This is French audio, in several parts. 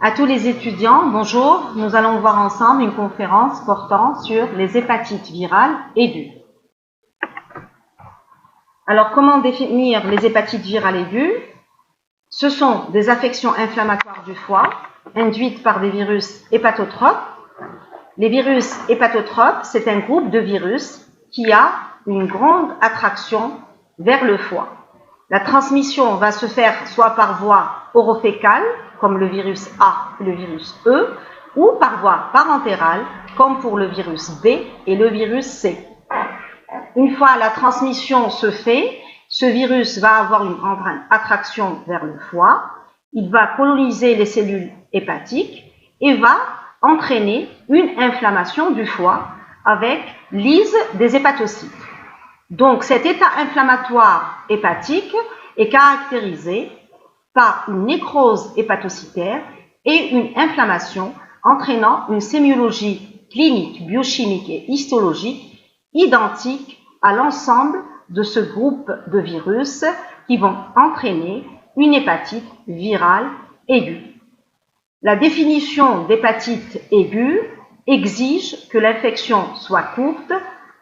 À tous les étudiants, bonjour. Nous allons voir ensemble une conférence portant sur les hépatites virales aiguës. Alors, comment définir les hépatites virales aiguës? Ce sont des affections inflammatoires du foie induites par des virus hépatotropes. Les virus hépatotropes, c'est un groupe de virus qui a une grande attraction vers le foie. La transmission va se faire soit par voie orofécale, comme le virus A et le virus E, ou par voie parentérale, comme pour le virus B et le virus C. Une fois la transmission se fait, ce virus va avoir une grande attraction vers le foie, il va coloniser les cellules hépatiques et va entraîner une inflammation du foie avec lyse des hépatocytes. Donc cet état inflammatoire hépatique est caractérisé par une nécrose hépatocytaire et une inflammation entraînant une sémiologie clinique, biochimique et histologique identique à l'ensemble de ce groupe de virus qui vont entraîner une hépatite virale aiguë. La définition d'hépatite aiguë exige que l'infection soit courte,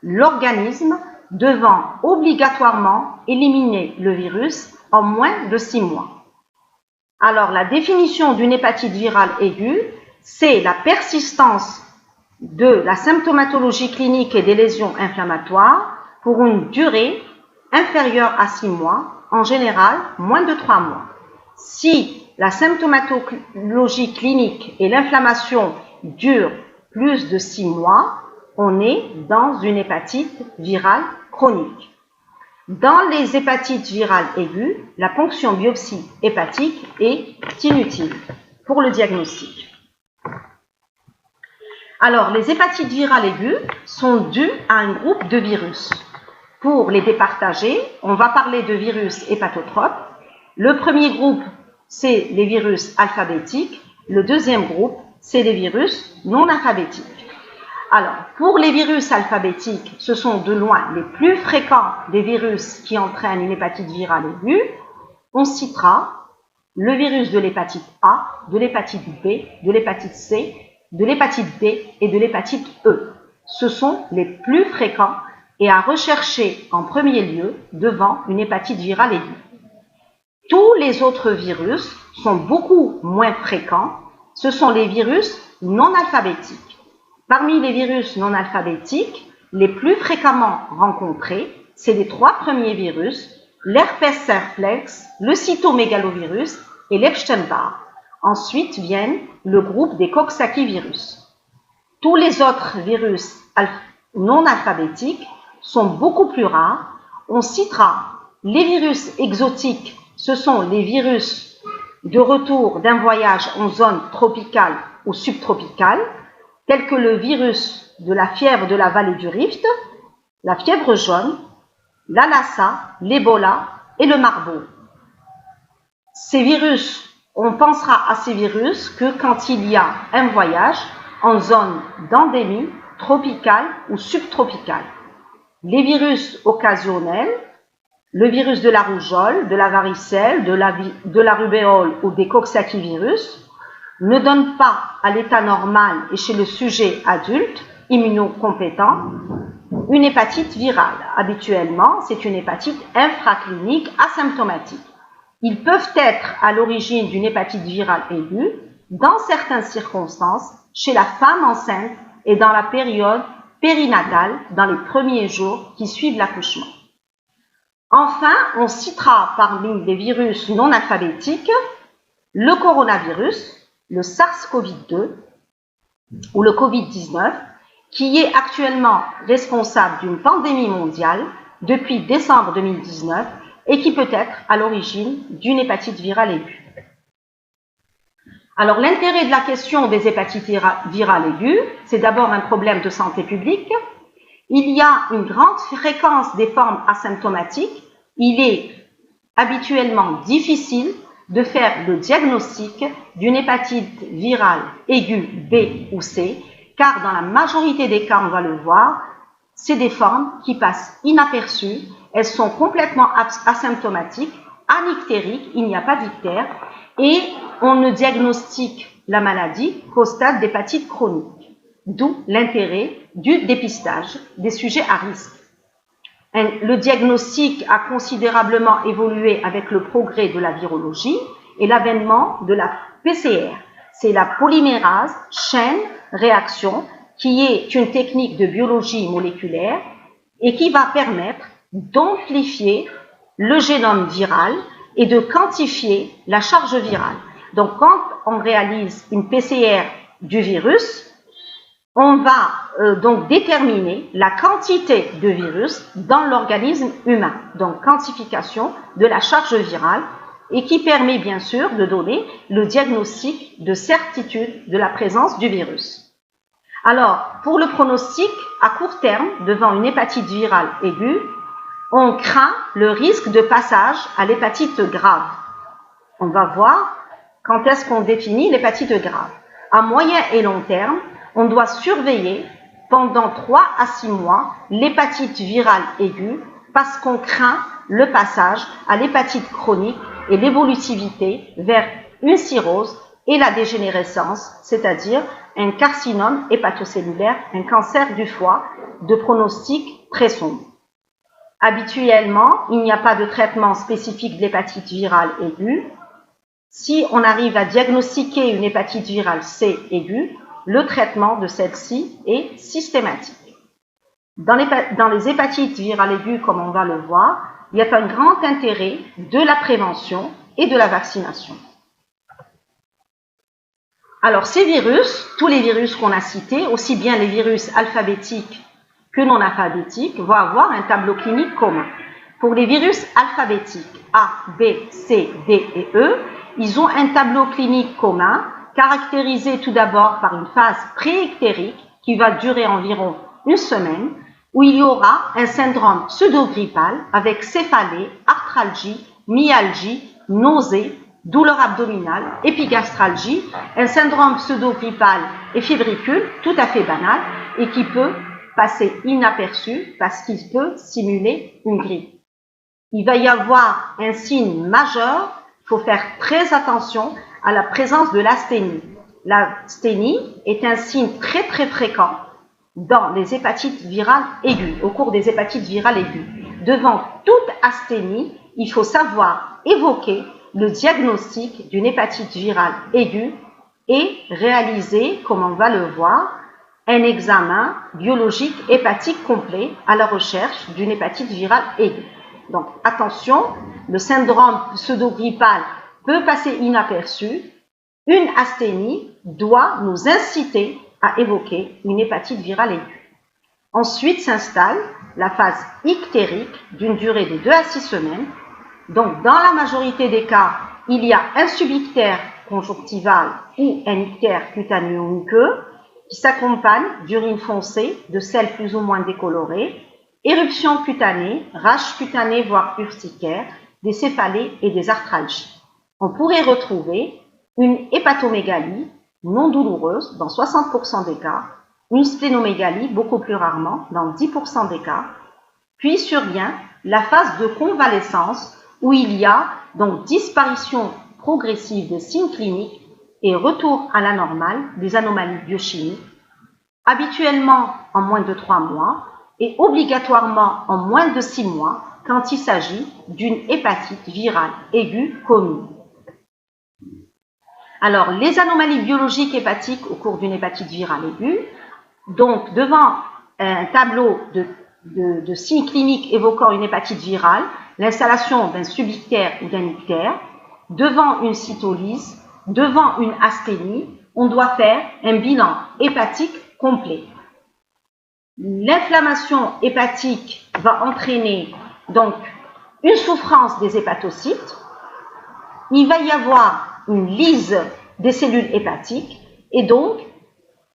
l'organisme devant obligatoirement éliminer le virus en moins de 6 mois. Alors, la définition d'une hépatite virale aiguë, c'est la persistance de la symptomatologie clinique et des lésions inflammatoires pour une durée inférieure à 6 mois, en général moins de 3 mois. Si la symptomatologie clinique et l'inflammation durent plus de 6 mois, on est dans une hépatite virale chronique. Dans les hépatites virales aiguës, la ponction biopsie hépatique est inutile pour le diagnostic. Alors, les hépatites virales aiguës sont dues à un groupe de virus. Pour les départager, on va parler de virus hépatotropes. Le premier groupe, c'est les virus alphabétiques. Le deuxième groupe, c'est les virus non alphabétiques. Alors, pour les virus alphabétiques, ce sont de loin les plus fréquents des virus qui entraînent une hépatite virale aiguë. On citera le virus de l'hépatite A, de l'hépatite B, de l'hépatite C, de l'hépatite B et de l'hépatite E. Ce sont les plus fréquents et à rechercher en premier lieu devant une hépatite virale aiguë. Tous les autres virus sont beaucoup moins fréquents. Ce sont les virus non alphabétiques. Parmi les virus non alphabétiques, les plus fréquemment rencontrés, c'est les 3 premiers virus, l'herpès simplex, le cytomégalovirus et l'Epstein-Barr. Ensuite viennent le groupe des Coxsackie-virus. Tous les autres virus non alphabétiques sont beaucoup plus rares. On citera les virus exotiques, ce sont les virus de retour d'un voyage en zone tropicale ou subtropicale, tels que le virus de la fièvre de la vallée du Rift, la fièvre jaune, la Lassa, l'Ebola et le Marburg. Ces virus, on pensera à ces virus que quand il y a un voyage en zone d'endémie, tropicale ou subtropicale. Les virus occasionnels, le virus de la rougeole, de la varicelle, de la rubéole ou des Coxsackie-virus, ne donne pas à l'état normal et chez le sujet adulte, immunocompétent, une hépatite virale. Habituellement, c'est une hépatite infraclinique asymptomatique. Ils peuvent être à l'origine d'une hépatite virale aiguë dans certaines circonstances chez la femme enceinte et dans la période périnatale, dans les premiers jours qui suivent l'accouchement. Enfin, on citera parmi les virus non alphabétiques le coronavirus, le SARS-CoV-2 ou le COVID-19, qui est actuellement responsable d'une pandémie mondiale depuis décembre 2019 et qui peut être à l'origine d'une hépatite virale aiguë. Alors, l'intérêt de la question des hépatites virales aiguës, c'est d'abord un problème de santé publique. Il y a une grande fréquence des formes asymptomatiques. Il est habituellement difficile de faire le diagnostic d'une hépatite virale aiguë B ou C, car dans la majorité des cas, on va le voir, c'est des formes qui passent inaperçues, elles sont complètement asymptomatiques, anictériques, il n'y a pas d'ictère, et on ne diagnostique la maladie qu'au stade d'hépatite chronique, d'où l'intérêt du dépistage des sujets à risque. Le diagnostic a considérablement évolué avec le progrès de la virologie et l'avènement de la PCR. C'est la polymérase chaîne réaction qui est une technique de biologie moléculaire et qui va permettre d'amplifier le génome viral et de quantifier la charge virale. Donc, quand on réalise une PCR du virus, on va donc déterminer la quantité de virus dans l'organisme humain. Donc, quantification de la charge virale et qui permet bien sûr de donner le diagnostic de certitude de la présence du virus. Alors, pour le pronostic, à court terme, devant une hépatite virale aiguë, on craint le risque de passage à l'hépatite grave. On va voir quand est-ce qu'on définit l'hépatite grave. À moyen et long terme, on doit surveiller pendant 3 à 6 mois l'hépatite virale aiguë parce qu'on craint le passage à l'hépatite chronique et l'évolutivité vers une cirrhose et la dégénérescence, c'est-à-dire un carcinome hépatocellulaire, un cancer du foie de pronostic très sombre. Habituellement, il n'y a pas de traitement spécifique de l'hépatite virale aiguë. Si on arrive à diagnostiquer une hépatite virale C aiguë, le traitement de celle-ci est systématique. Dans les hépatites virales aiguës, comme on va le voir, il y a un grand intérêt de la prévention et de la vaccination. Alors, ces virus, tous les virus qu'on a cités, aussi bien les virus alphabétiques que non alphabétiques, vont avoir un tableau clinique commun. Pour les virus alphabétiques A, B, C, D et E, ils ont un tableau clinique commun caractérisé tout d'abord par une phase préictérique qui va durer environ une semaine, où il y aura un syndrome pseudo-grippal avec céphalée, arthralgie, myalgie, nausée, douleur abdominale, épigastralgie, un syndrome pseudo-grippal et fibricule tout à fait banal et qui peut passer inaperçu parce qu'il peut simuler une grippe. Il va y avoir un signe majeur, il faut faire très attention à la présence de l'asthénie. L'asthénie est un signe très très fréquent dans les hépatites virales aiguës, au cours des hépatites virales aiguës. Devant toute asthénie, il faut savoir évoquer le diagnostic d'une hépatite virale aiguë et réaliser, comme on va le voir, un examen biologique hépatique complet à la recherche d'une hépatite virale aiguë. Donc attention, le syndrome pseudo-grippal peut passer inaperçu. Une asthénie doit nous inciter à évoquer une hépatite virale aiguë. Ensuite s'installe la phase ictérique d'une durée de 2 à 6 semaines. Donc, dans la majorité des cas, il y a un subictère conjonctival ou un ictère cutanéo-muqueux qui s'accompagne d'urine foncée, de sel plus ou moins décoloré, éruption cutanée, rage cutanée voire urticaire, des céphalées et des arthralgies. On pourrait retrouver une hépatomégalie non douloureuse dans 60% des cas, une splénomégalie beaucoup plus rarement dans 10% des cas, puis survient la phase de convalescence où il y a donc disparition progressive des signes cliniques et retour à la normale des anomalies biochimiques, habituellement en moins de 3 mois et obligatoirement en moins de 6 mois quand il s'agit d'une hépatite virale aiguë commune. Alors, les anomalies biologiques hépatiques au cours d'une hépatite virale aiguë, donc devant un tableau de signes cliniques évoquant une hépatite virale, l'installation d'un subictère ou d'un ictère, devant une cytolyse, devant une asthénie, on doit faire un bilan hépatique complet. L'inflammation hépatique va entraîner donc une souffrance des hépatocytes, il va y avoir une lyse des cellules hépatiques et donc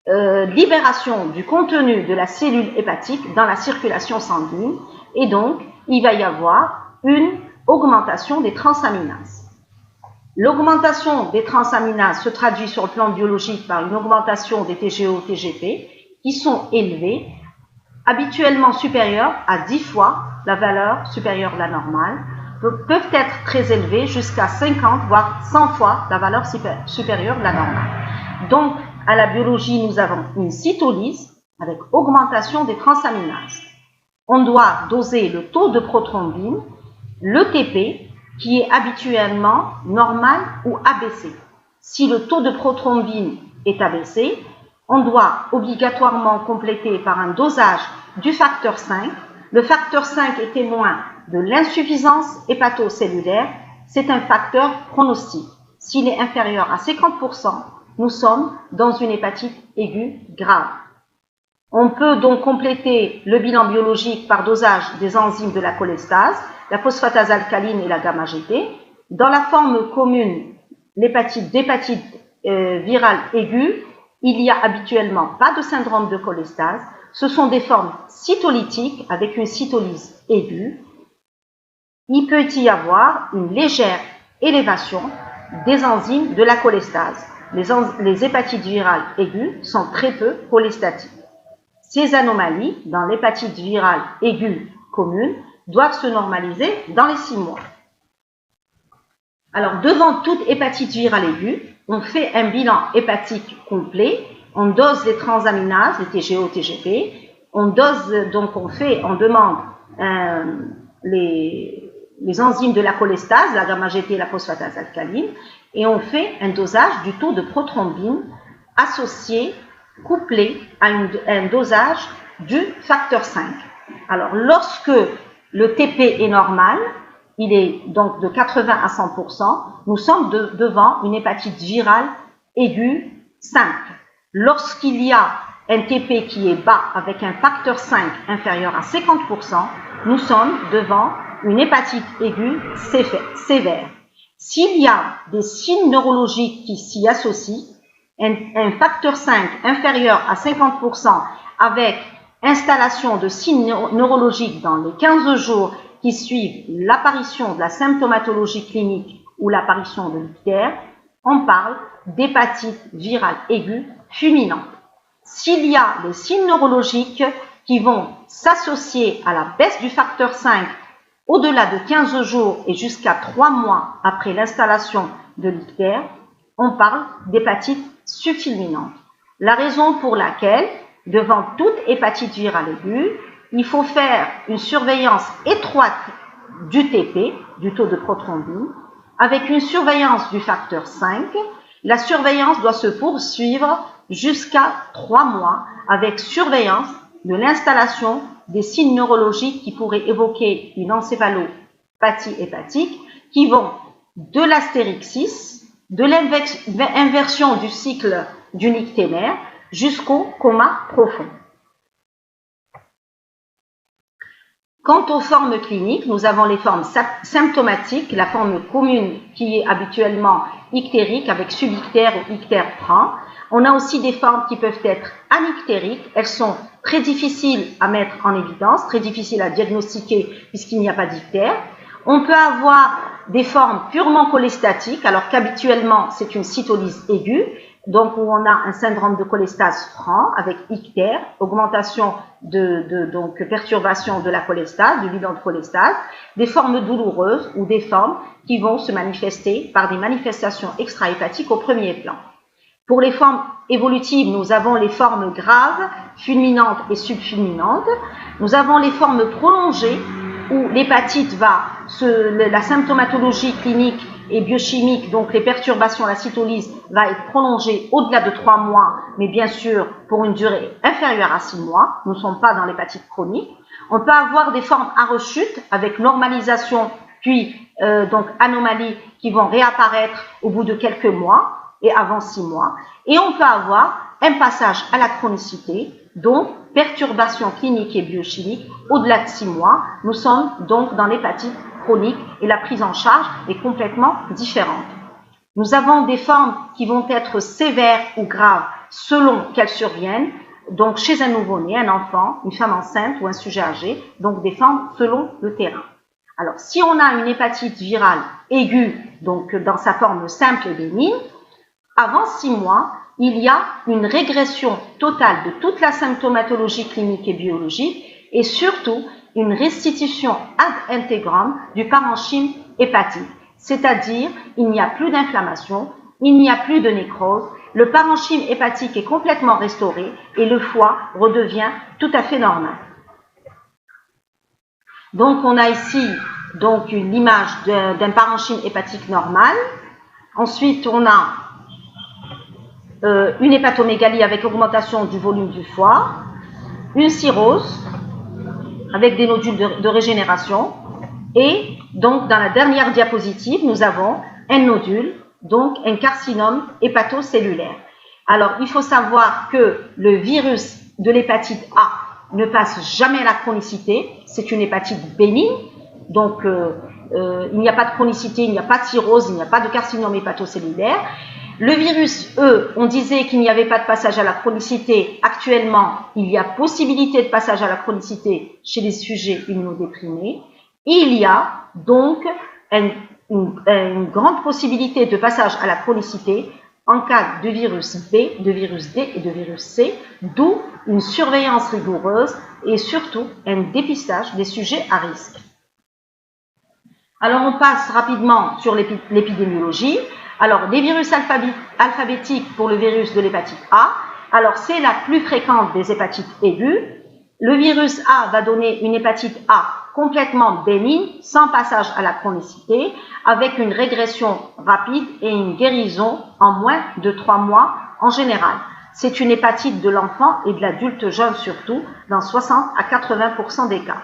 libération du contenu de la cellule hépatique dans la circulation sanguine et donc il va y avoir une augmentation des transaminases. L'augmentation des transaminases se traduit sur le plan biologique par une augmentation des TGO-TGP qui sont élevées, habituellement supérieures à 10 fois la valeur supérieure de la normale, peuvent être très élevées jusqu'à 50 voire 100 fois la valeur supérieure de la normale. Donc, à la biologie, nous avons une cytolyse avec augmentation des transaminases. On doit doser le taux de prothrombine, le TP, qui est habituellement normal ou abaissé. Si le taux de prothrombine est abaissé, on doit obligatoirement compléter par un dosage du facteur 5. Le facteur 5 est témoin de l'insuffisance hépatocellulaire. C'est un facteur pronostic. S'il est inférieur à 50%, nous sommes dans une hépatite aiguë grave. On peut donc compléter le bilan biologique par dosage des enzymes de la cholestase, la phosphatase alcaline et la gamma-GT. Dans la forme commune, d'hépatite virale aiguë, il n'y a habituellement pas de syndrome de cholestase. Ce sont des formes cytolytiques avec une cytolyse aiguë. Il peut y avoir une légère élévation des enzymes de la cholestase. Les hépatites virales aiguës sont très peu cholestatiques. Ces anomalies dans l'hépatite virale aiguë commune doivent se normaliser dans les 6 mois. Alors, devant toute hépatite virale aiguë, on fait un bilan hépatique complet, on dose les transaminases, les TGO, TGP, on demande les enzymes de la cholestase, la gamma-GT et la phosphatase alcaline, et on fait un dosage du taux de prothrombine associé, couplé à un dosage du facteur 5. Alors, lorsque le TP est normal, il est donc de 80 à 100%, nous sommes devant une hépatite virale aiguë simple. Lorsqu'il y a un TP qui est bas avec un facteur 5 inférieur à 50%, nous sommes devant une hépatite aiguë sévère. S'il y a des signes neurologiques qui s'y associent, un facteur 5 inférieur à 50% avec installation de signes neurologiques dans les 15 jours qui suivent l'apparition de la symptomatologie clinique ou l'apparition de l'ictère, on parle d'hépatite virale aiguë fulminante. S'il y a des signes neurologiques qui vont s'associer à la baisse du facteur 5 au-delà de 15 jours et jusqu'à 3 mois après l'installation de l'ictère, on parle d'hépatite subfulminante. La raison pour laquelle, devant toute hépatite virale aiguë, il faut faire une surveillance étroite du TP, du taux de prothrombine, avec une surveillance du facteur 5. La surveillance doit se poursuivre jusqu'à 3 mois avec surveillance de l'installation des signes neurologiques qui pourraient évoquer une encéphalopathie hépatique qui vont de l'astérixis, de l'inversion du cycle du nicténaire jusqu'au coma profond. Quant aux formes cliniques, nous avons les formes symptomatiques, la forme commune qui est habituellement ictérique avec subictère ou ictère franc. On a aussi des formes qui peuvent être anictériques. Elles sont très difficiles à mettre en évidence, très difficiles à diagnostiquer puisqu'il n'y a pas d'ictère. On peut avoir des formes purement cholestatiques, alors qu'habituellement c'est une cytolyse aiguë, donc où on a un syndrome de cholestase franc avec ictère, augmentation donc perturbation de la cholestase, du bilan de cholestase, des formes douloureuses ou des formes qui vont se manifester par des manifestations extra-hépatiques au premier plan. Pour les formes évolutives, nous avons les formes graves, fulminantes et subfulminantes. Nous avons les formes prolongées où l'hépatite la symptomatologie clinique et biochimique, donc les perturbations, la cytolyse, va être prolongée au-delà de 3 mois, mais bien sûr pour une durée inférieure à 6 mois. Nous ne sommes pas dans l'hépatite chronique. On peut avoir des formes à rechute avec normalisation, puis donc anomalies qui vont réapparaître au bout de quelques mois et avant 6 mois. Et on peut avoir un passage à la chronicité, donc perturbation clinique et biochimique au-delà de 6 mois. Nous sommes donc dans l'hépatite chronique et la prise en charge est complètement différente. Nous avons des formes qui vont être sévères ou graves selon qu'elles surviennent, donc chez un nouveau-né, un enfant, une femme enceinte ou un sujet âgé, donc des formes selon le terrain. Alors, si on a une hépatite virale aiguë, donc dans sa forme simple et bénigne, avant 6 mois, il y a une régression totale de toute la symptomatologie clinique et biologique et surtout une restitution ad intégram du parenchyme hépatique. C'est-à-dire, il n'y a plus d'inflammation, il n'y a plus de nécrose le parenchyme hépatique est complètement restauré et le foie redevient tout à fait normal. Donc on a ici donc l'image d'un parenchyme hépatique normal. Ensuite on a une hépatomégalie avec augmentation du volume du foie, une cirrhose avec des nodules de régénération, et donc dans la dernière diapositive nous avons un nodule, donc un carcinome hépatocellulaire. Alors il faut savoir que le virus de l'hépatite A ne passe jamais à la chronicité, c'est une hépatite bénigne, donc il n'y a pas de chronicité, il n'y a pas de cirrhose, il n'y a pas de carcinome hépatocellulaire. Le virus E, on disait qu'il n'y avait pas de passage à la chronicité. Actuellement, il y a possibilité de passage à la chronicité chez les sujets immunodéprimés. Il y a donc une grande possibilité de passage à la chronicité en cas de virus B, de virus D et de virus C, d'où une surveillance rigoureuse et surtout un dépistage des sujets à risque. Alors on passe rapidement sur l'épidémiologie. Alors les virus alphabétiques pour le virus de l'hépatite A, alors c'est la plus fréquente des hépatites aiguës. Le virus A va donner une hépatite A complètement bénigne, sans passage à la chronicité, avec une régression rapide et une guérison en moins de 3 mois en général. C'est une hépatite de l'enfant et de l'adulte jeune surtout, dans 60 à 80% des cas.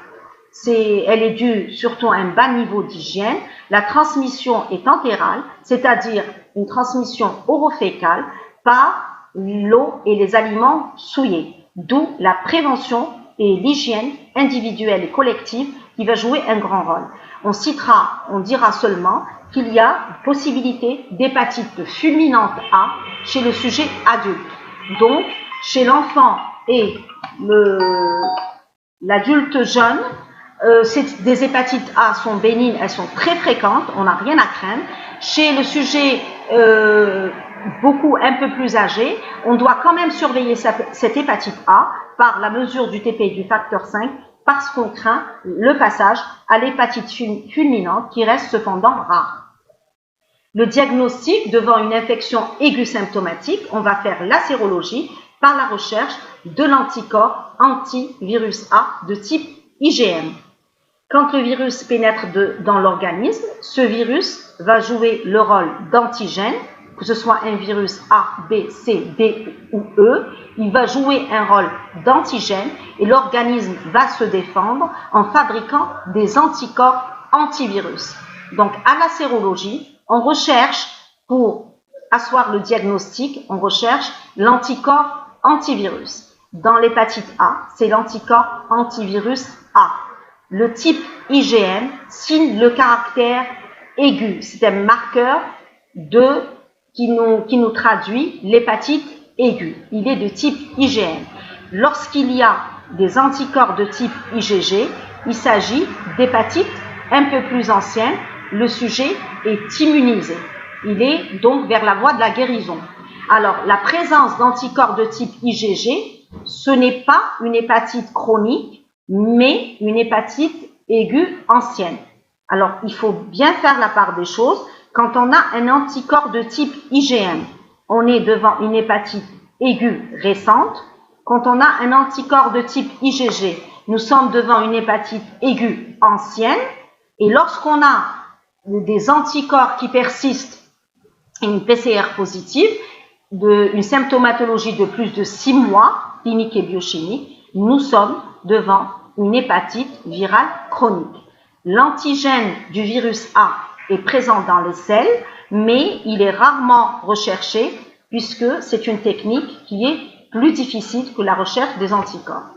Elle est due surtout à un bas niveau d'hygiène. La transmission est entérale, c'est-à-dire une transmission orofécale par l'eau et les aliments souillés, d'où la prévention et l'hygiène individuelle et collective qui va jouer un grand rôle. On dira seulement qu'il y a possibilité d'hépatite fulminante A chez le sujet adulte. Donc, chez l'enfant et l'adulte jeune, des hépatites A sont bénignes, elles sont très fréquentes, on n'a rien à craindre. Chez le sujet un peu plus âgé, on doit quand même surveiller cette hépatite A par la mesure du TP du facteur 5 parce qu'on craint le passage à l'hépatite fulminante qui reste cependant rare. Le diagnostic devant une infection aiguë symptomatique, on va faire la sérologie par la recherche de l'anticorps antivirus A de type IgM. Quand le virus pénètre dans l'organisme, ce virus va jouer le rôle d'antigène, que ce soit un virus A, B, C, D ou E, il va jouer un rôle d'antigène et l'organisme va se défendre en fabriquant des anticorps antivirus. Donc à la sérologie, on recherche, pour asseoir le diagnostic, on recherche l'anticorps antivirus. Dans l'hépatite A, c'est l'anticorps antivirus A. Le type IgM signe le caractère aigu. C'est un marqueur qui nous traduit l'hépatite aiguë. Il est de type IgM. Lorsqu'il y a des anticorps de type IgG, il s'agit d'hépatite un peu plus ancienne. Le sujet est immunisé. Il est donc vers la voie de la guérison. Alors, la présence d'anticorps de type IgG, ce n'est pas une hépatite chronique, mais une hépatite aiguë ancienne. Alors, il faut bien faire la part des choses. Quand on a un anticorps de type IgM, on est devant une hépatite aiguë récente. Quand on a un anticorps de type IgG, nous sommes devant une hépatite aiguë ancienne. Et lorsqu'on a des anticorps qui persistent, une PCR positive, une symptomatologie de plus de 6 mois, clinique et biochimique, nous sommes devant une hépatite virale chronique. L'antigène du virus A est présent dans les selles, mais il est rarement recherché puisque c'est une technique qui est plus difficile que la recherche des anticorps.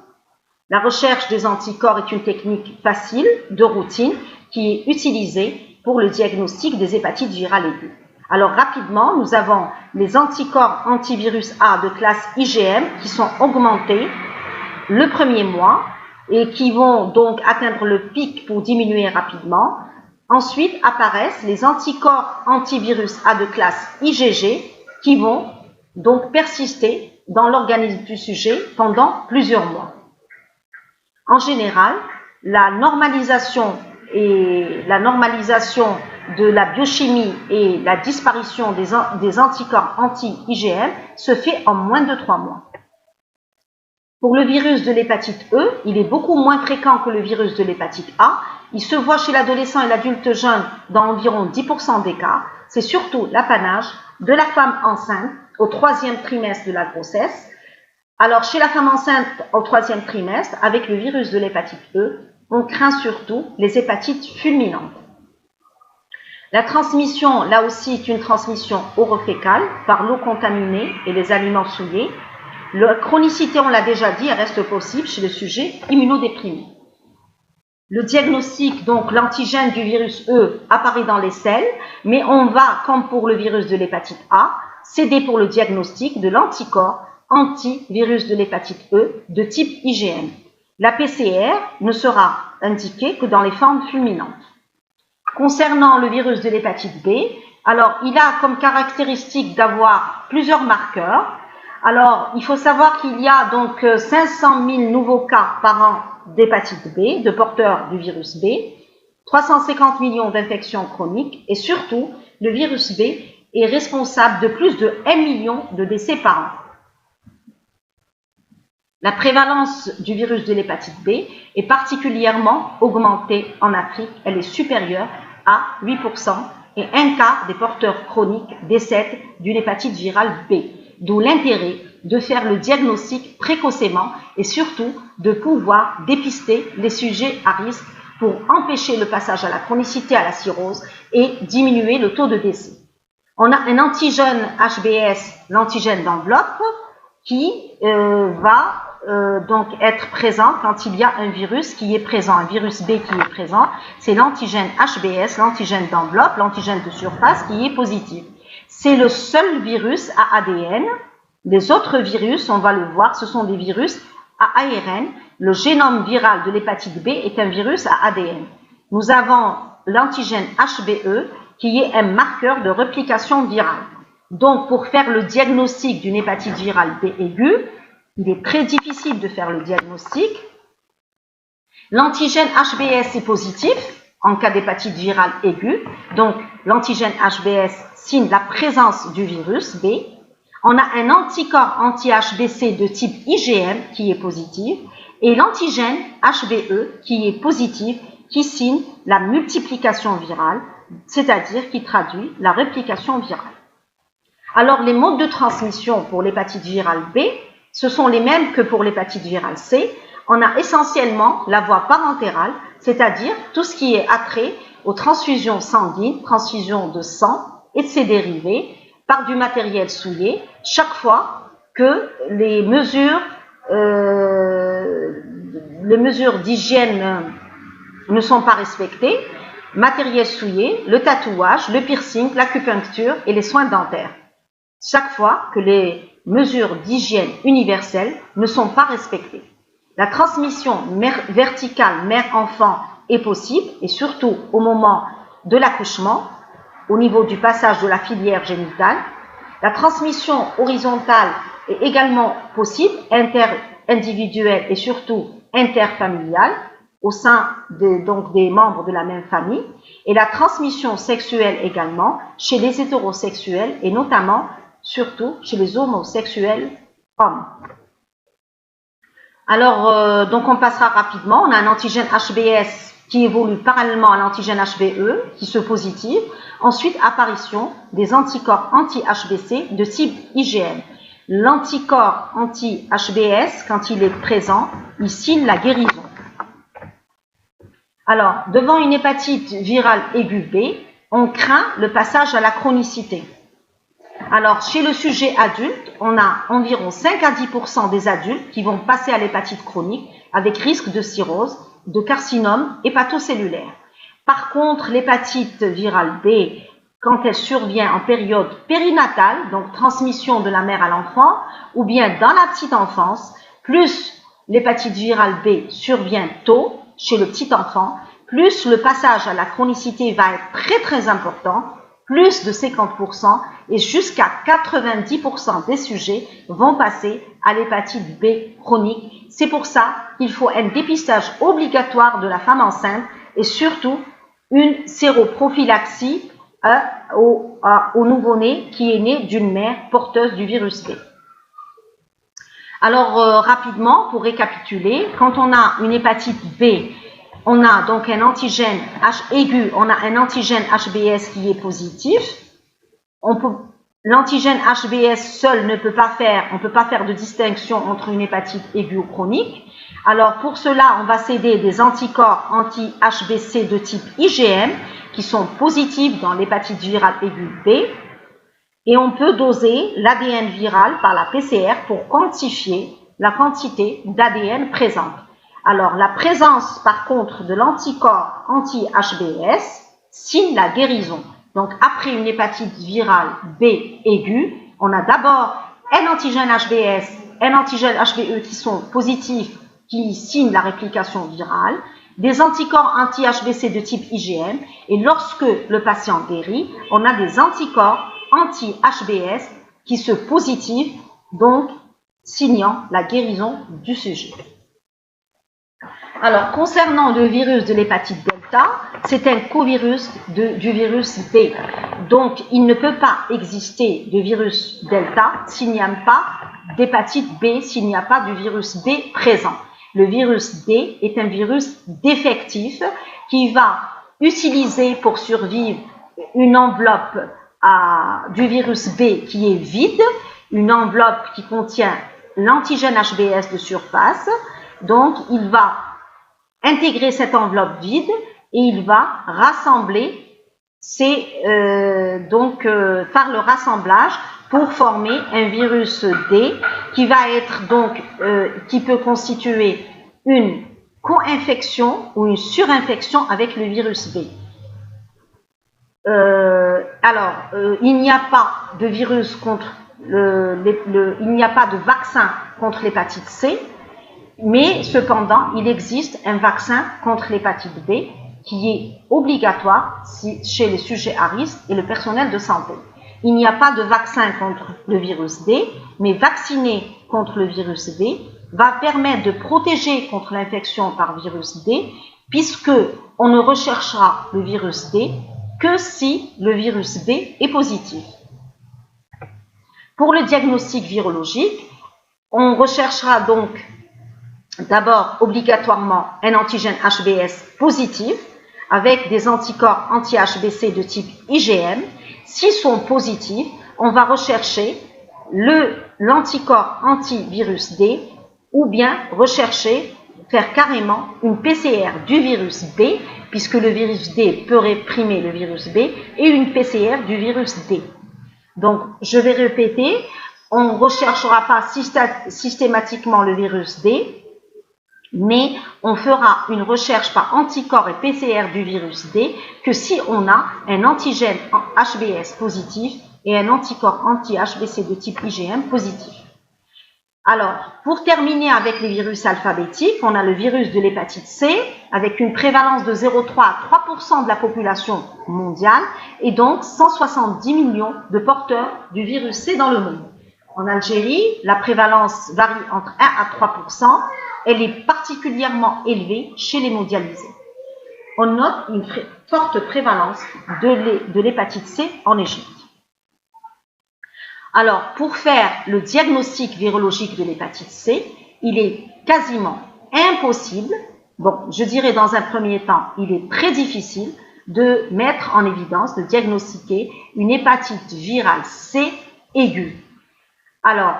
La recherche des anticorps est une technique facile, de routine, qui est utilisée pour le diagnostic des hépatites virales aiguës. Alors rapidement, nous avons les anticorps antivirus A de classe IgM qui sont augmentés le premier mois et qui vont donc atteindre le pic pour diminuer rapidement. Ensuite apparaissent les anticorps antivirus A de classe IgG qui vont donc persister dans l'organisme du sujet pendant plusieurs mois. En général, la normalisation de la biochimie et la disparition des anticorps anti-IgM se fait en moins de 3 mois. Pour le virus de l'hépatite E, il est beaucoup moins fréquent que le virus de l'hépatite A. Il se voit chez l'adolescent et l'adulte jeune dans environ 10% des cas. C'est surtout l'apanage de la femme enceinte au 3e trimestre de la grossesse. Alors, chez la femme enceinte au 3e trimestre, avec le virus de l'hépatite E, on craint surtout les hépatites fulminantes. La transmission, là aussi, est une transmission orofécale par l'eau contaminée et les aliments souillés. La chronicité, on l'a déjà dit, elle reste possible chez le sujet immunodéprimé. Le diagnostic, donc l'antigène du virus E, apparaît dans les selles, mais on va, comme pour le virus de l'hépatite A, s'aider pour le diagnostic de l'anticorps antivirus de l'hépatite E de type IgM. La PCR ne sera indiquée que dans les formes fulminantes. Concernant le virus de l'hépatite B, alors il a comme caractéristique d'avoir plusieurs marqueurs. Alors, il faut savoir qu'il y a donc 500 000 nouveaux cas par an d'hépatite B, de porteurs du virus B, 350 millions d'infections chroniques et surtout, le virus B est responsable de plus de 1 million de décès par an. La prévalence du virus de l'hépatite B est particulièrement augmentée en Afrique. Elle est supérieure à 8% et un quart des porteurs chroniques décèdent d'une hépatite virale B. D'où l'intérêt de faire le diagnostic précocement et surtout de pouvoir dépister les sujets à risque pour empêcher le passage à la chronicité, à la cirrhose et diminuer le taux de décès. On a un antigène HBS, l'antigène d'enveloppe, qui va donc être présent quand il y a un virus qui est présent, un virus B qui est présent. C'est l'antigène HBS, l'antigène d'enveloppe, l'antigène de surface qui est positif. C'est le seul virus à ADN. Les autres virus, on va le voir, ce sont des virus à ARN. Le génome viral de l'hépatite B est un virus à ADN. Nous avons l'antigène HBE qui est un marqueur de réplication virale. Donc, pour faire le diagnostic d'une hépatite virale B aiguë, il est très difficile de faire le diagnostic. L'antigène HBS est positif en cas d'hépatite virale aiguë. Donc, l'antigène HBS signe la présence du virus B. On a un anticorps anti-HBC de type IgM qui est positif et l'antigène HBE qui est positif, qui signe la multiplication virale, c'est-à-dire qui traduit la réplication virale. Alors, les modes de transmission pour l'hépatite virale B, ce sont les mêmes que pour l'hépatite virale C. On a essentiellement la voie parentérale, c'est-à-dire tout ce qui est attrait aux transfusions sanguines, transfusions de sang et de ses dérivés, par du matériel souillé, chaque fois que les mesures d'hygiène ne sont pas respectées, matériel souillé, le tatouage, le piercing, l'acupuncture et les soins dentaires. Chaque fois que les mesures d'hygiène universelles ne sont pas respectées. La transmission verticale mère-enfant est possible et surtout au moment de l'accouchement, au niveau du passage de la filière génitale. La transmission horizontale est également possible, inter-individuelle et surtout interfamiliale, au sein des membres de la même famille. Et la transmission sexuelle également chez les hétérosexuels et notamment, surtout chez les homosexuels hommes. Alors, donc on passera rapidement. On a un antigène HBS qui évolue parallèlement à l'antigène HBE, qui se positive. Ensuite, apparition des anticorps anti-HBC de type IgM. L'anticorps anti-HBS, quand il est présent, il signe la guérison. Alors, devant une hépatite virale aiguë B, on craint le passage à la chronicité. Alors, chez le sujet adulte, on a environ 5 à 10% des adultes qui vont passer à l'hépatite chronique avec risque de cirrhose, de carcinome hépatocellulaire. Par contre, l'hépatite virale B, quand elle survient en période périnatale, donc transmission de la mère à l'enfant, ou bien dans la petite enfance, plus l'hépatite virale B survient tôt chez le petit enfant, plus le passage à la chronicité va être très très important, plus de 50% et jusqu'à 90% des sujets vont passer à l'hépatite B chronique. C'est pour ça qu'il faut un dépistage obligatoire de la femme enceinte et surtout une séroprophylaxie au nouveau-né qui est né d'une mère porteuse du virus B. Alors, rapidement, pour récapituler, quand on a une hépatite B, on a donc un antigène H aigu, on a un antigène HBS qui est positif. L'antigène HBS seul ne peut pas faire, on ne peut pas faire de distinction entre une hépatite aiguë ou chronique. Alors, pour cela, on va céder des anticorps anti-HBC de type IgM qui sont positifs dans l'hépatite virale aiguë B. Et on peut doser l'ADN viral par la PCR pour quantifier la quantité d'ADN présente. Alors, la présence, par contre, de l'anticorps anti-HBS signe la guérison. Donc, après une hépatite virale B aiguë, on a d'abord un antigène HBS, un antigène HBE qui sont positifs, qui signent la réplication virale, des anticorps anti-HBC de type IgM, et lorsque le patient guérit, on a des anticorps anti-HBS qui se positivent, donc signant la guérison du sujet. Alors, concernant le virus de l'hépatite delta, c'est un covirus du virus B. Donc, il ne peut pas exister de virus delta s'il n'y a pas d'hépatite B, s'il n'y a pas du virus B présent. Le virus D est un virus défectif qui va utiliser pour survivre une enveloppe du virus B qui est vide, une enveloppe qui contient l'antigène HBS de surface. Donc, il va intégrer cette enveloppe vide et il va rassembler par le rassemblage pour former un virus D qui va être donc qui peut constituer une co-infection ou une surinfection avec le virus B. Il n'y a pas de virus contre il n'y a pas de vaccin contre l'hépatite C, mais cependant, il existe un vaccin contre l'hépatite B qui est obligatoire chez les sujets à risque et le personnel de santé. Il n'y a pas de vaccin contre le virus D, mais vacciner contre le virus D va permettre de protéger contre l'infection par virus D, puisque on ne recherchera le virus D que si le virus B est positif. Pour le diagnostic virologique, on recherchera donc d'abord obligatoirement un antigène HBS positif avec des anticorps anti-HBC de type IgM. S'ils sont positifs, on va rechercher l'anticorps antivirus D ou bien faire carrément une PCR du virus B, puisque le virus D peut réprimer le virus B, et une PCR du virus D. Donc, je vais répéter, on ne recherchera pas systématiquement le virus D, mais on fera une recherche par anticorps et PCR du virus D que si on a un antigène HBS positif et un anticorps anti-HBC de type IgM positif. Alors, pour terminer avec les virus alphabétiques, on a le virus de l'hépatite C avec une prévalence de 0,3 à 3% de la population mondiale et donc 170 millions de porteurs du virus C dans le monde. En Algérie, la prévalence varie entre 1 à 3%. Elle est particulièrement élevée chez les mondialisés. On note une forte prévalence de l'hépatite C en Égypte. Alors, pour faire le diagnostic virologique de l'hépatite C, il est quasiment impossible, je dirais dans un premier temps, il est très difficile de mettre en évidence, de diagnostiquer une hépatite virale C aiguë. Alors,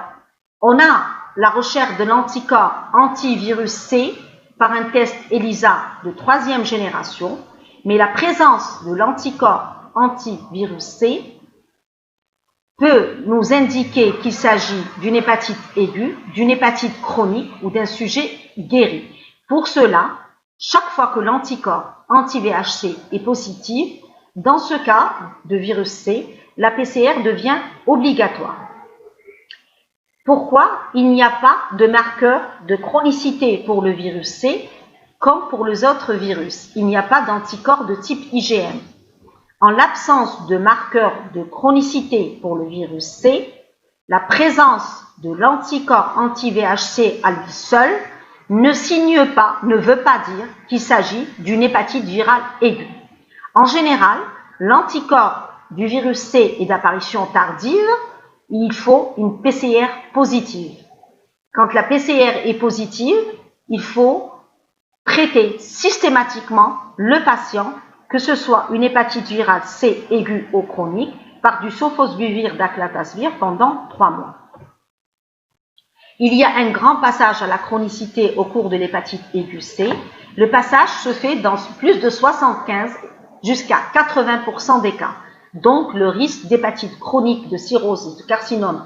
on a la recherche de l'anticorps antivirus C par un test ELISA de 3e génération, mais la présence de l'anticorps antivirus C peut nous indiquer qu'il s'agit d'une hépatite aiguë, d'une hépatite chronique ou d'un sujet guéri. Pour cela, chaque fois que l'anticorps anti-VHC est positif, dans ce cas de virus C, la PCR devient obligatoire. Pourquoi il n'y a pas de marqueur de chronicité pour le virus C comme pour les autres virus? Il n'y a pas d'anticorps de type IgM. En l'absence de marqueur de chronicité pour le virus C, la présence de l'anticorps anti-VHC à lui seul ne veut pas dire qu'il s'agit d'une hépatite virale aiguë. En général, l'anticorps du virus C est d'apparition tardive, il faut une PCR positive. Quand la PCR est positive, il faut traiter systématiquement le patient, que ce soit une hépatite virale C aiguë ou chronique, par du sofosbuvir d'aclatasvir pendant 3 mois. Il y a un grand passage à la chronicité au cours de l'hépatite aiguë C. Le passage se fait dans plus de 75 jusqu'à 80% des cas. Donc, le risque d'hépatite chronique, de cirrhose et de carcinome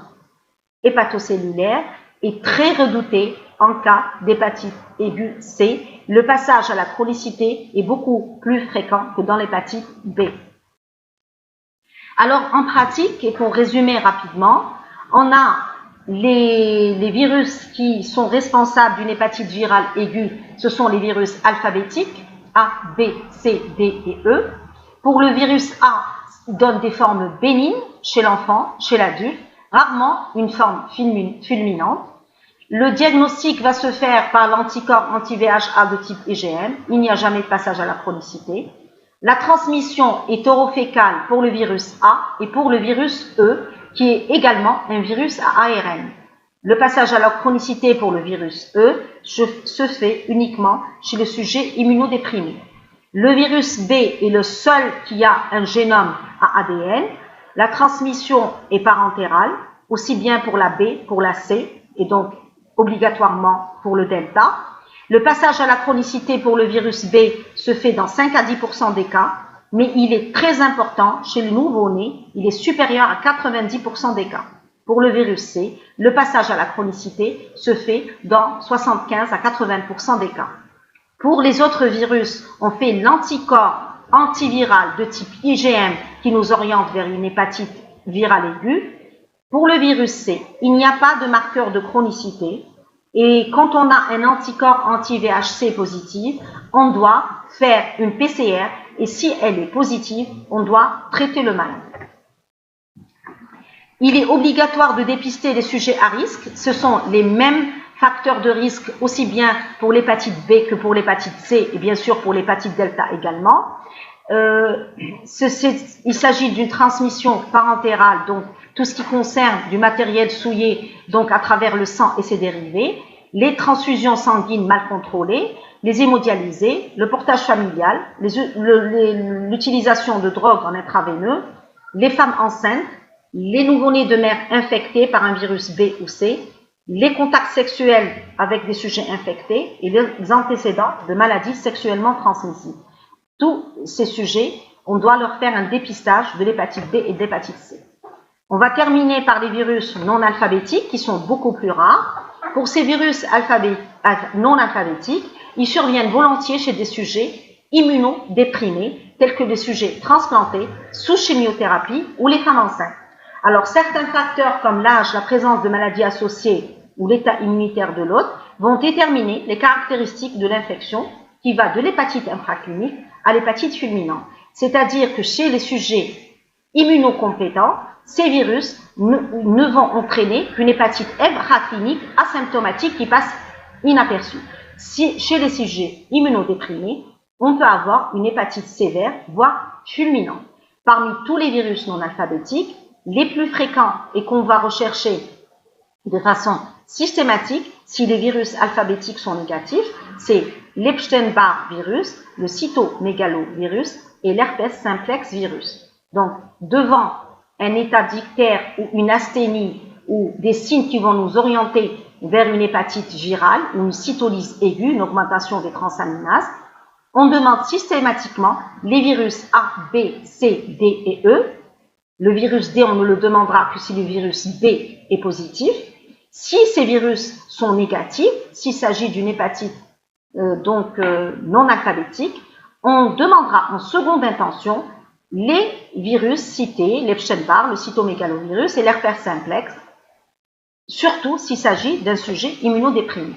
hépatocellulaire est très redouté en cas d'hépatite aiguë C. Le passage à la chronicité est beaucoup plus fréquent que dans l'hépatite B. Alors, en pratique, et pour résumer rapidement, on a les virus qui sont responsables d'une hépatite virale aiguë, ce sont les virus alphabétiques, A, B, C, D et E. Pour le virus A, il donne des formes bénignes chez l'enfant, chez l'adulte, rarement une forme fulminante. Le diagnostic va se faire par l'anticorps anti-VHA de type IgM, il n'y a jamais de passage à la chronicité. La transmission est orofécale pour le virus A et pour le virus E, qui est également un virus à ARN. Le passage à la chronicité pour le virus E se fait uniquement chez le sujet immunodéprimé. Le virus B est le seul qui a un génome à ADN. La transmission est parentérale, aussi bien pour la B, pour la C, et donc obligatoirement pour le delta. Le passage à la chronicité pour le virus B se fait dans 5 à 10% des cas, mais il est très important chez le nouveau-né, il est supérieur à 90% des cas. Pour le virus C, le passage à la chronicité se fait dans 75 à 80% des cas. Pour les autres virus, on fait l'anticorps antiviral de type IgM qui nous oriente vers une hépatite virale aiguë. Pour le virus C, il n'y a pas de marqueur de chronicité. Et quand on a un anticorps anti-VHC positif, on doit faire une PCR et si elle est positive, on doit traiter le malade. Il est obligatoire de dépister les sujets à risque. Ce sont les mêmes facteurs de risque aussi bien pour l'hépatite B que pour l'hépatite C et bien sûr pour l'hépatite delta également. Il s'agit d'une transmission parentérale, donc tout ce qui concerne du matériel souillé donc à travers le sang et ses dérivés, les transfusions sanguines mal contrôlées, les hémodialysés, le portage familial, l'utilisation de drogues en intraveineux, les femmes enceintes, les nouveau-nés de mère infectés par un virus B ou C, les contacts sexuels avec des sujets infectés et les antécédents de maladies sexuellement transmissibles. Tous ces sujets, on doit leur faire un dépistage de l'hépatite B et de l'hépatite C. On va terminer par les virus non alphabétiques qui sont beaucoup plus rares. Pour ces virus non alphabétiques, ils surviennent volontiers chez des sujets immunodéprimés, tels que des sujets transplantés, sous chimiothérapie ou les femmes enceintes. Alors, certains facteurs comme l'âge, la présence de maladies associées ou l'état immunitaire de l'hôte vont déterminer les caractéristiques de l'infection qui va de l'hépatite infraclinique à l'hépatite fulminante. C'est-à-dire que chez les sujets immunocompétents, ces virus ne vont entraîner qu'une hépatite infraclinique asymptomatique qui passe inaperçue. Chez les sujets immunodéprimés, on peut avoir une hépatite sévère, voire fulminante. Parmi tous les virus non alphabétiques, les plus fréquents et qu'on va rechercher de façon systématique, si les virus alphabétiques sont négatifs, c'est l'Epstein-Barr virus, le cytomégalovirus et l'herpès simplex virus. Donc, devant un état d'ictère ou une asthénie ou des signes qui vont nous orienter vers une hépatite virale ou une cytolyse aiguë, une augmentation des transaminases, on demande systématiquement les virus A, B, C, D et E. Le virus D, on ne le demandera que si le virus B est positif. Si ces virus sont négatifs, s'il s'agit d'une hépatite non alphabétique, on demandera en seconde intention les virus cités, l'Epstein-Barr, le cytomégalovirus et l'herpès simplex, surtout s'il s'agit d'un sujet immunodéprimé.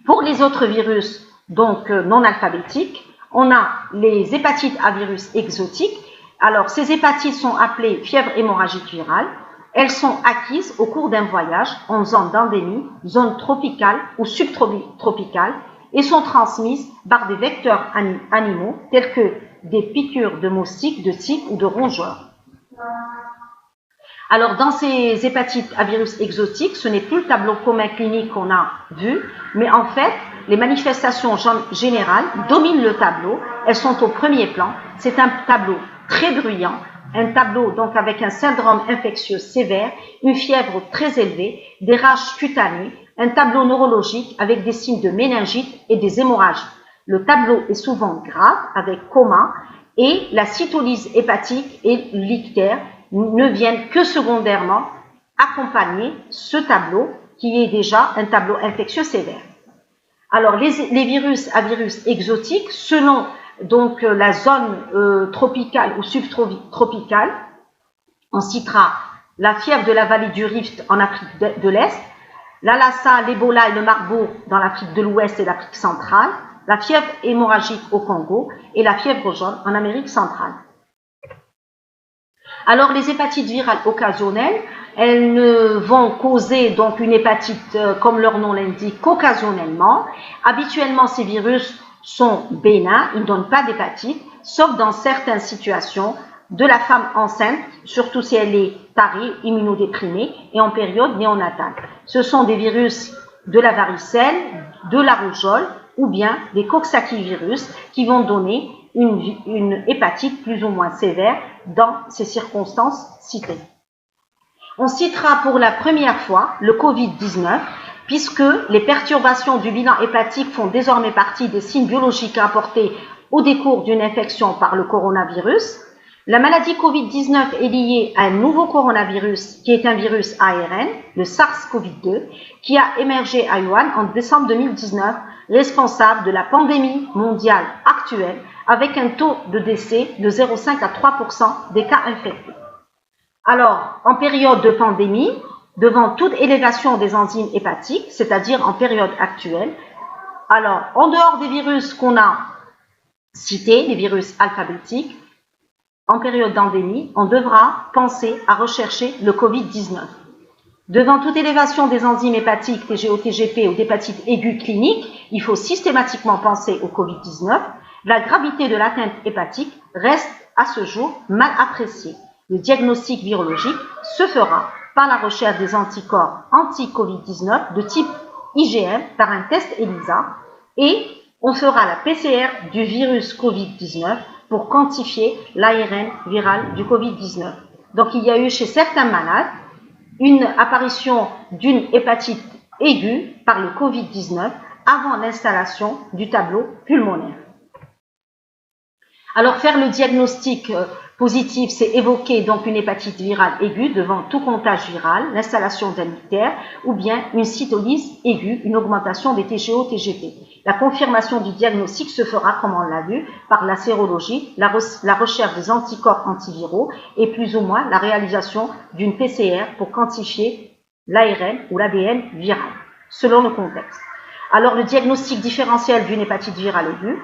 Pour les autres virus non alphabétiques, on a les hépatites à virus exotiques. Alors, ces hépatites sont appelées fièvre hémorragique virale. Elles sont acquises au cours d'un voyage en zone d'endémie, zone tropicale ou subtropicale et sont transmises par des vecteurs animaux tels que des piqûres de moustiques, de tiques ou de rongeurs. Alors, dans ces hépatites à virus exotiques, ce n'est plus le tableau commun clinique qu'on a vu, mais en fait, les manifestations générales dominent le tableau. Elles sont au premier plan. C'est un tableau très bruyant, un tableau donc avec un syndrome infectieux sévère, une fièvre très élevée, des rages cutanées, un tableau neurologique avec des signes de méningite et des hémorragies. Le tableau est souvent grave avec coma et la cytolyse hépatique et l'ictère ne viennent que secondairement accompagner ce tableau qui est déjà un tableau infectieux sévère. Alors les virus à virus exotiques, selon donc la zone tropicale ou subtropicale, on citera la fièvre de la vallée du Rift en Afrique de l'Est, la Lassa, l'Ebola et le Marburg dans l'Afrique de l'Ouest et l'Afrique centrale, la fièvre hémorragique au Congo et la fièvre jaune en Amérique centrale. Alors les hépatites virales occasionnelles, elles ne vont causer donc une hépatite comme leur nom l'indique qu'occasionnellement. Habituellement ces virus sont bénins, ils ne donnent pas d'hépatite, sauf dans certaines situations de la femme enceinte, surtout si elle est tarée, immunodéprimée et en période néonatale. Ce sont des virus de la varicelle, de la rougeole ou bien des coxsackie-virus qui vont donner une hépatite plus ou moins sévère dans ces circonstances citées. On citera pour la première fois le Covid-19 puisque les perturbations du bilan hépatique font désormais partie des signes biologiques apportés au décours d'une infection par le coronavirus. La maladie Covid-19 est liée à un nouveau coronavirus qui est un virus ARN, le SARS-CoV-2, qui a émergé à Wuhan en décembre 2019, responsable de la pandémie mondiale actuelle avec un taux de décès de 0,5 à 3% des cas infectés. Alors, en période de pandémie, devant toute élévation des enzymes hépatiques, c'est-à-dire en période actuelle, alors, en dehors des virus qu'on a cités, les virus alphabétiques, en période d'endémie, on devra penser à rechercher le Covid-19. Devant toute élévation des enzymes hépatiques, TGO, TGP ou d'hépatite aiguë clinique, il faut systématiquement penser au Covid-19. La gravité de l'atteinte hépatique reste à ce jour mal appréciée. Le diagnostic virologique se fera par la recherche des anticorps anti-Covid-19 de type IgM par un test ELISA et on fera la PCR du virus Covid-19 pour quantifier l'ARN viral du Covid-19. Donc il y a eu chez certains malades une apparition d'une hépatite aiguë par le Covid-19 avant l'installation du tableau pulmonaire. Alors faire le diagnostic positif, c'est évoquer donc une hépatite virale aiguë devant tout comptage viral, l'installation d'un ictère ou bien une cytolyse aiguë, une augmentation des TGO, TGP. La confirmation du diagnostic se fera, comme on l'a vu, par la sérologie, la recherche des anticorps antiviraux et plus ou moins la réalisation d'une PCR pour quantifier l'ARN ou l'ADN viral, selon le contexte. Alors le diagnostic différentiel d'une hépatite virale aiguë,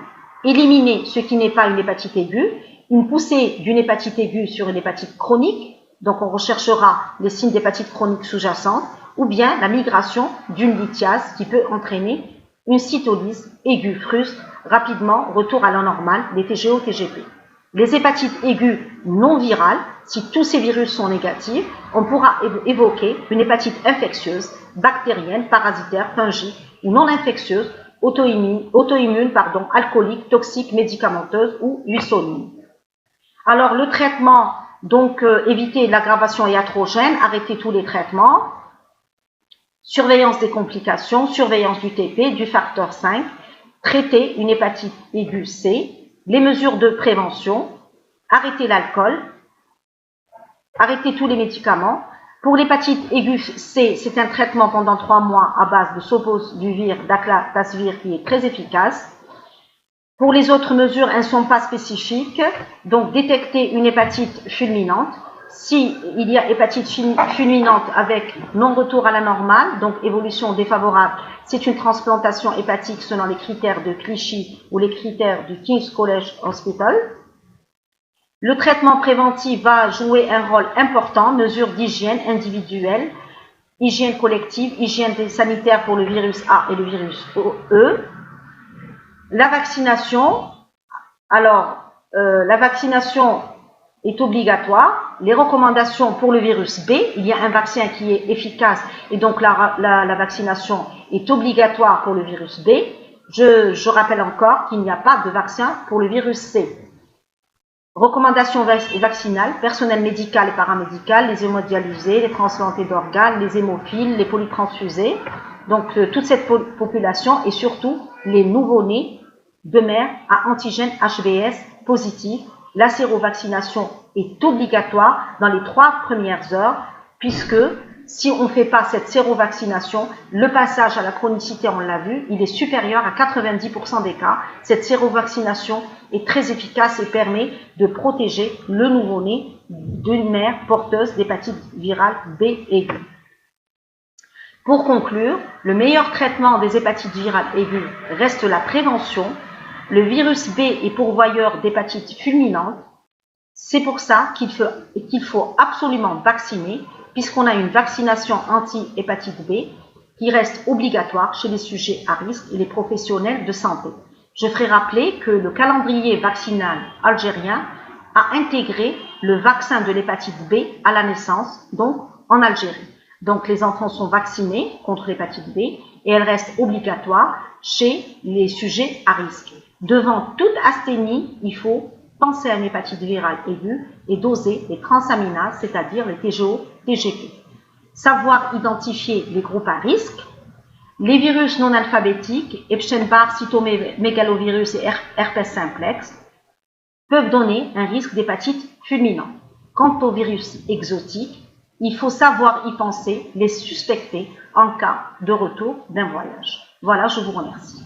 éliminer ce qui n'est pas une hépatite aiguë, une poussée d'une hépatite aiguë sur une hépatite chronique, donc on recherchera les signes d'hépatite chronique sous-jacente, ou bien la migration d'une lithiase qui peut entraîner une cytolyse aiguë frustre, rapidement retour à la normale des TGO, TGP. Les hépatites aiguës non virales, si tous ces virus sont négatifs, on pourra évoquer une hépatite infectieuse, bactérienne, parasitaire, fungique ou non infectieuse, auto-immune, alcoolique, toxique, médicamenteuse ou lysoline. Alors le traitement, donc éviter l'aggravation iatrogène, arrêter tous les traitements, surveillance des complications, surveillance du TP, du facteur 5, traiter une hépatite aiguë C, les mesures de prévention, arrêter l'alcool, arrêter tous les médicaments. Pour l'hépatite aiguë C, c'est un traitement pendant 3 mois à base de soposbuvir, d'aclatasvir qui est très efficace. Pour les autres mesures, elles ne sont pas spécifiques. Donc, détecter une hépatite fulminante. Si il y a hépatite fulminante avec non-retour à la normale, donc évolution défavorable, c'est une transplantation hépatique selon les critères de Clichy ou les critères du King's College Hospital. Le traitement préventif va jouer un rôle important, mesures d'hygiène individuelle, hygiène collective, hygiène sanitaire pour le virus A et le virus E. La vaccination, alors la vaccination est obligatoire. Les recommandations pour le virus B, il y a un vaccin qui est efficace et donc la vaccination est obligatoire pour le virus B. Je rappelle encore qu'il n'y a pas de vaccin pour le virus C. Recommandations vaccinales, personnel médical et paramédical, les hémodialysés, les transplantés d'organes, les hémophiles, les polytransfusés, donc toute cette population et surtout les nouveau-nés de mère à antigène HBs positif. La sérovaccination est obligatoire dans les 3 premières heures puisque si on ne fait pas cette sérovaccination, le passage à la chronicité, on l'a vu, il est supérieur à 90% des cas. Cette sérovaccination est très efficace et permet de protéger le nouveau-né d'une mère porteuse d'hépatite virale B aiguë. Pour conclure, le meilleur traitement des hépatites virales aiguës reste la prévention. Le virus B est pourvoyeur d'hépatite fulminante. C'est pour ça qu'il faut absolument vacciner, puisqu'on a une vaccination anti-hépatite B qui reste obligatoire chez les sujets à risque et les professionnels de santé. Je ferai rappeler que le calendrier vaccinal algérien a intégré le vaccin de l'hépatite B à la naissance, donc en Algérie. Donc les enfants sont vaccinés contre l'hépatite B et elle reste obligatoire chez les sujets à risque. Devant toute asthénie, il faut penser à une hépatite virale aiguë et doser les transaminases, c'est-à-dire les TGO, TGP. Savoir identifier les groupes à risque, les virus non alphabétiques, Epstein-Barr, cytomégalovirus et herpès simplex, peuvent donner un risque d'hépatite fulminante. Quant aux virus exotiques, il faut savoir y penser, les suspecter en cas de retour d'un voyage. Voilà, je vous remercie.